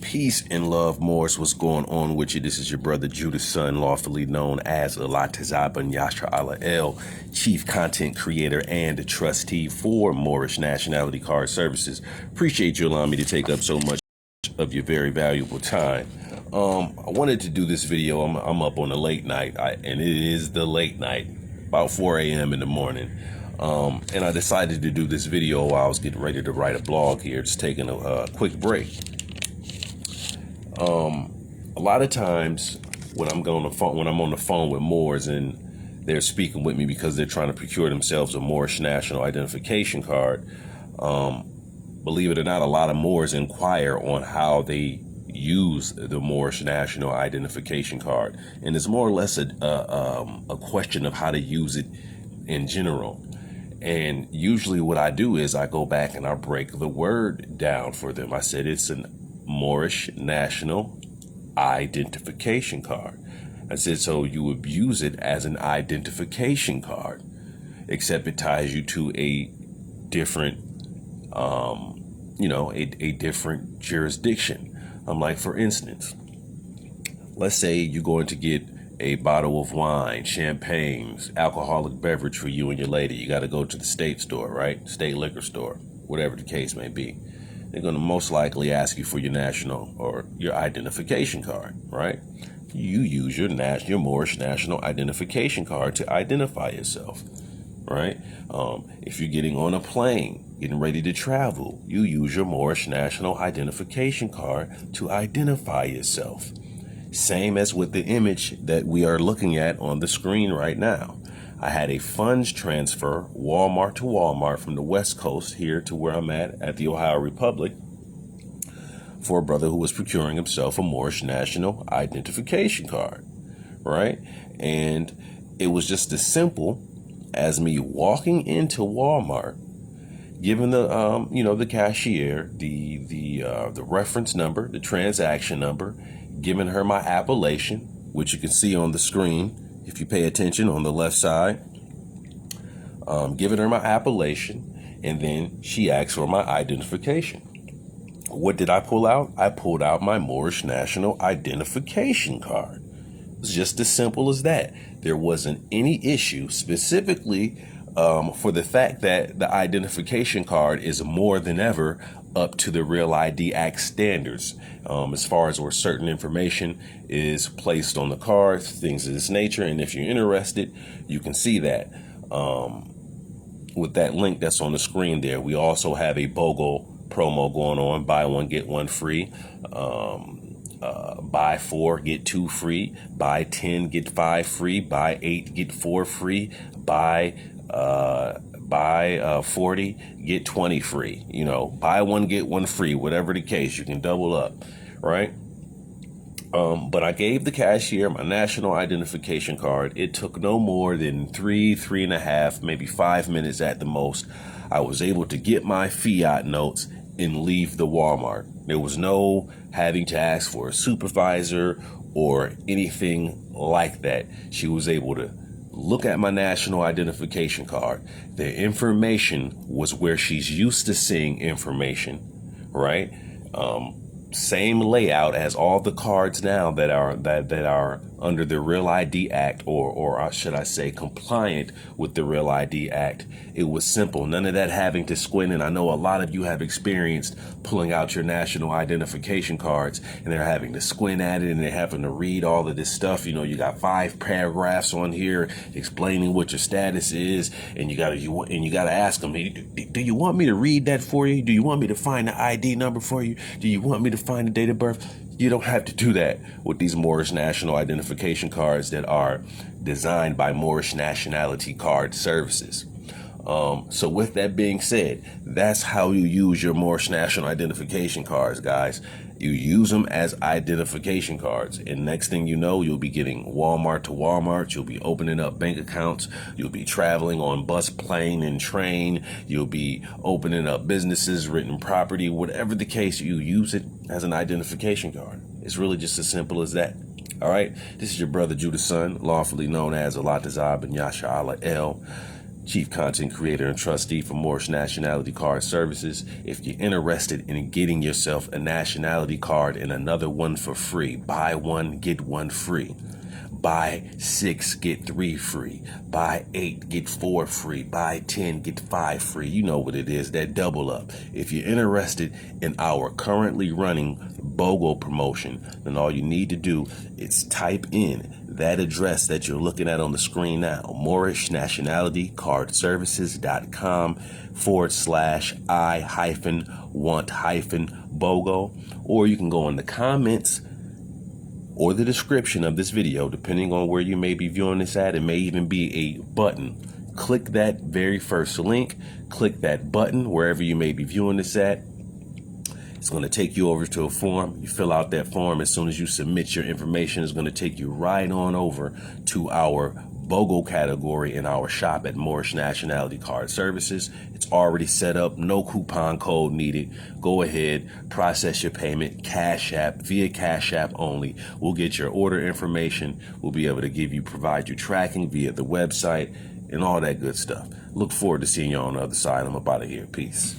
Peace and love, Moors. What's going on with you? This is your brother JudahSon, lawfully known as Allah Tazaban Yasha Allah El, Chief Content Creator and Trustee for Moorish Nationality Card Services. Appreciate you allowing me to take up so much of your very valuable time. I wanted to do this video. I'm up on the late night, and it is the late night, about 4 a.m. in the morning. And I decided to do this video while I was getting ready to write a blog here, just taking a quick break. A lot of times when I'm on the phone with Moors and they're speaking with me because they're trying to procure themselves a Moorish National Identification Card, believe it or not, a lot of Moors inquire on how they use the Moorish National Identification Card, and it's more or less a question of how to use it in general. And usually what I do is I go back and I break the word down for them. I said it's an Moorish National Identification Card. I said, so you would use it as an identification card, except it ties you to a different, a different jurisdiction. Like, for instance, let's say you're going to get a bottle of wine, champagne, alcoholic beverage for you and your lady. You got to go to the state store, right? State liquor store, whatever the case may be. They're going to most likely ask you for your national or your identification card, right? You use your Moorish National Identification Card to identify yourself, right? If you're getting on a plane, getting ready to travel, you use your Moorish National Identification Card to identify yourself. Same as with the image that we are looking at on the screen right now. I had a funds transfer, Walmart to Walmart, from the West Coast here to where I'm at the Ohio Republic, for a brother who was procuring himself a Moorish National Identification Card, right? And it was just as simple as me walking into Walmart, giving the cashier the reference number, the transaction number, giving her my appellation, which you can see on the screen if you pay attention on the left side, giving her my appellation, and then she asked for my identification. What did I pull out? I pulled out my Moorish National Identification Card. It was just as simple as that. There wasn't any issue specifically for the fact that the identification card is more than ever up to the Real ID Act standards, as far as where certain information is placed on the card, things of this nature. And if you're interested, you can see that with that link that's on the screen there. We also have a BOGO promo going on: buy one, get one free. Buy 4, get 2 free. Buy 10, get 5 free. Buy 8, get 4 free. Buy 40, get 20 free. Buy one, get one free. Whatever the case, you can double up, right? But I gave the cashier my national identification card. It took no more than 3.5, maybe 5 minutes at the most. I was able to get my fiat notes and leave the Walmart. There was no having to ask for a supervisor or anything like that. She was able to look at my national identification card. The information was where she's used to seeing information, right? Same layout as all the cards now that are under the Real ID Act, or should I say compliant with the Real ID Act. It was simple. None of that having to squint. And I know a lot of you have experienced pulling out your national identification cards and they're having to squint at it and they're having to read all of this stuff. You got 5 paragraphs on here explaining what your status is, and you gotta ask them, do you want me to read that for you? Do you want me to find the ID number for you? Do you want me to find the date of birth? You don't have to do that with these Moorish National Identification Cards that are designed by Moorish Nationality Card Services. So with that being said, that's how you use your Moorish National Identification Cards, guys. You use them as identification cards, and next thing you know, you'll be getting Walmart to Walmart. You'll be opening up bank accounts. You'll be traveling on bus, plane, and train. You'll be opening up businesses, renting property, whatever the case. You use it as an identification card. It's really just as simple as that. All right. This is your brother JudahSon, lawfully known as Allah Tazab and Yasha Allah El, Chief Content Creator and Trustee for Moorish Nationality Card Services. If you're interested in getting yourself a nationality card and another one for free, buy one, get one free. Buy 6, get 3 free. Buy 8, get 4 free. Buy 10, get 5 free. You know what it is, that double up. If you're interested in our currently running BOGO promotion, then all you need to do is type in that address that you're looking at on the screen now, Moorish Nationality Card Services.com/I-want-BOGO, or you can go in the comments or the description of this video, depending on where you may be viewing this at. It may even be a button. Click that very first link, click that button wherever you may be viewing this at. It's going to take you over to a form. You fill out that form. As soon as you submit your information, it's going to take you right on over to our BOGO category in our shop at Moorish Nationality Card Services. It's already set up, no coupon code needed. Go ahead, process your payment, Cash App, via Cash App only. We'll get your order information. We'll be able to provide you tracking via the website and all that good stuff. Look forward to seeing you on the other side. I'm up out of here. Peace.